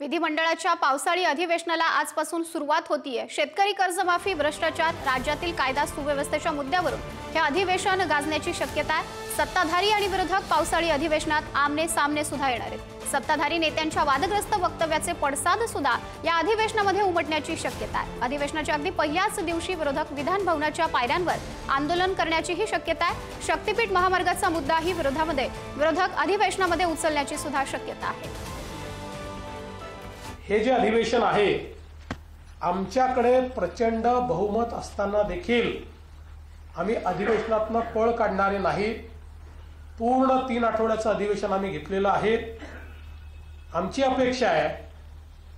विधिमंडळाच्या पावसाळी अधिवेशनाला आजपासून सुरुवात होतीये। शेतकरी कर्जमाफी, भ्रष्टाचार, राज्यातील कायदा सुव्यवस्थेच्या मुद्द्यावरून हे अधिवेशन गाजण्याची शक्यता आहे। सत्ताधारी आणि विरोधक पावसाळी अधिवेशनात आमने सामने सुद्धा येणार आहेत। सत्ताधारी नेत्यांच्या वादग्रस्त वक्तव्याचे पडसाद सुद्धा या अधिवेशनामध्ये उमटण्याची शक्यता आहे। अधिवेशनाच्या अगदी पहिल्याच दिवशी विरोधक विधान भवनाच्या पायऱ्यांवर आंदोलन करण्याचीही शक्यता आहे। शक्तीपीठ महामार्गाचा मुद्दाही विरोधक अधिवेशनामध्ये उचलण्याची सुद्धा शक्यता आहे। हे जे अधिवेशन आहे, आमच्याकडे प्रचंड बहुमत असताना देखील आम्ही अधिवेशनातनं पळ काढणारे नाही। पूर्ण 3 आठवड्याचं अधिवेशन आम्ही घेतलेलं आहे। आमची अपेक्षा आहे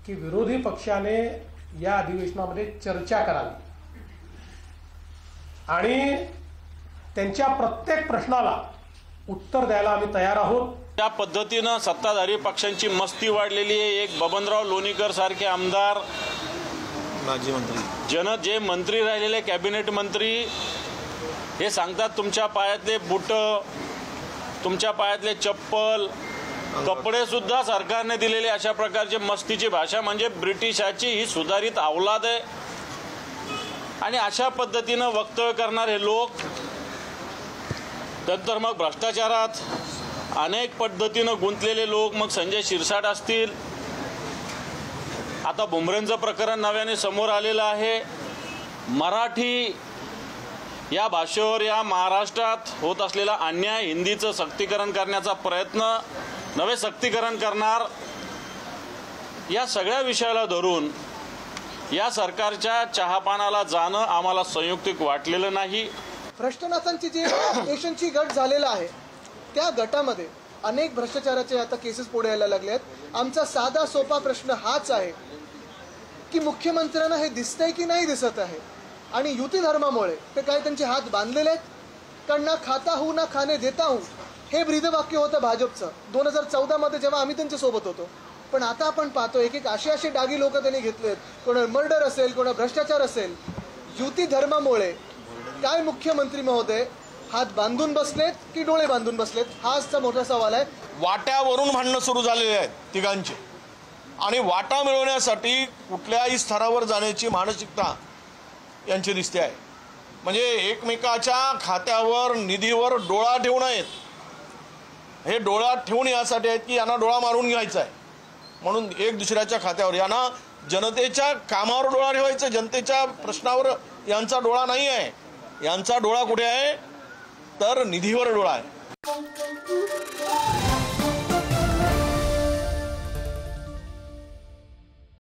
की विरोधी पक्षाने या अधिवेशनामध्ये चर्चा करावी आणि त्यांच्या प्रत्येक प्रश्नाला उत्तर द्यायला आम्ही तयार आहोत। त्या पद्धतीने सत्ताधारी पक्षांची मस्ती वाढलेली आहे। एक बबनराव लोणीकर सारखे आमदार, माजी मंत्री, जे मंत्री राहिलेले कॅबिनेट मंत्री, हे सांगतात तुमच्या पायातले बूट, तुमच्या पायातले चप्पल, कपडे सुद्धा सरकारने दिलेले। अशा प्रकारची मस्तीची भाषा म्हणजे ब्रिटिशाची ही सुधारित अवलाद आहे। आणि अशा पद्धतीने वक्तव्य करणारे लोक नंतर मग भ्रष्टाचारात अनेक पद्धतीनं गुंतलेले लोक, मग संजय शिरसाट असतील, आता बुमरेंचं प्रकरण नव्याने समोर आलेलं आहे। मराठी या भाषेवर या महाराष्ट्रात होत असलेला अन्याय, हिंदीचं सक्तीकरण करण्याचा प्रयत्न, नवे सक्तीकरण करणार, या सगळ्या विषयाला धरून या सरकारच्या चहापानाला जाणं आम्हाला संयुक्तिक वाटलेलं नाही। भ्रष्टनाथांची जी एशनची गट झालेला आहे, त्या गटामध्ये अनेक भ्रष्टाचाराचे आता केसेस पुढे यायला लागले आहेत। आमचा साधा सोपा प्रश्न हाच आहे की मुख्यमंत्र्यांना हे दिसतंय की नाही दिसत आहे, आणि युती धर्मामुळे ते काय त्यांचे हात बांधलेले आहेत? कारण ना खाता हूं ना खाणे देता हूं हे ब्रीदवाक्य होतं भाजपचं 2014 मध्ये जेव्हा आम्ही त्यांच्या सोबत होतो। पण आता आपण पाहतो एक असे डागी लोक त्यांनी घेतलेत, कोणा मर्डर असेल, कोणा भ्रष्टाचार असेल। युती धर्मामुळे काय मुख्यमंत्री महोदय हात बांधून बसलेत की डोळे बांधून बसलेत, हाच मोठा सवाल आहे। वाट्यावरून भांडणं सुरू झालेले आहेत तिघांचे, आणि वाटा मिळवण्यासाठी कुठल्याही स्तरावर जाण्याची मानसिकता यांची दिसते आहे। म्हणजे एकमेकाच्या खात्यावर, निधीवर डोळा ठेवू नयेत, हे डोळा ठेवून यासाठी आहेत की यांना डोळा मारून घ्यायचा आहे, म्हणून एक दुसऱ्याच्या खात्यावर, यांना जनतेच्या कामावर डोळा ठेवायचा, जनतेच्या प्रश्नावर यांचा डोळा नाही आहे। यांचा डोळा कुठे आहे तर निधीवर डोळा आहे।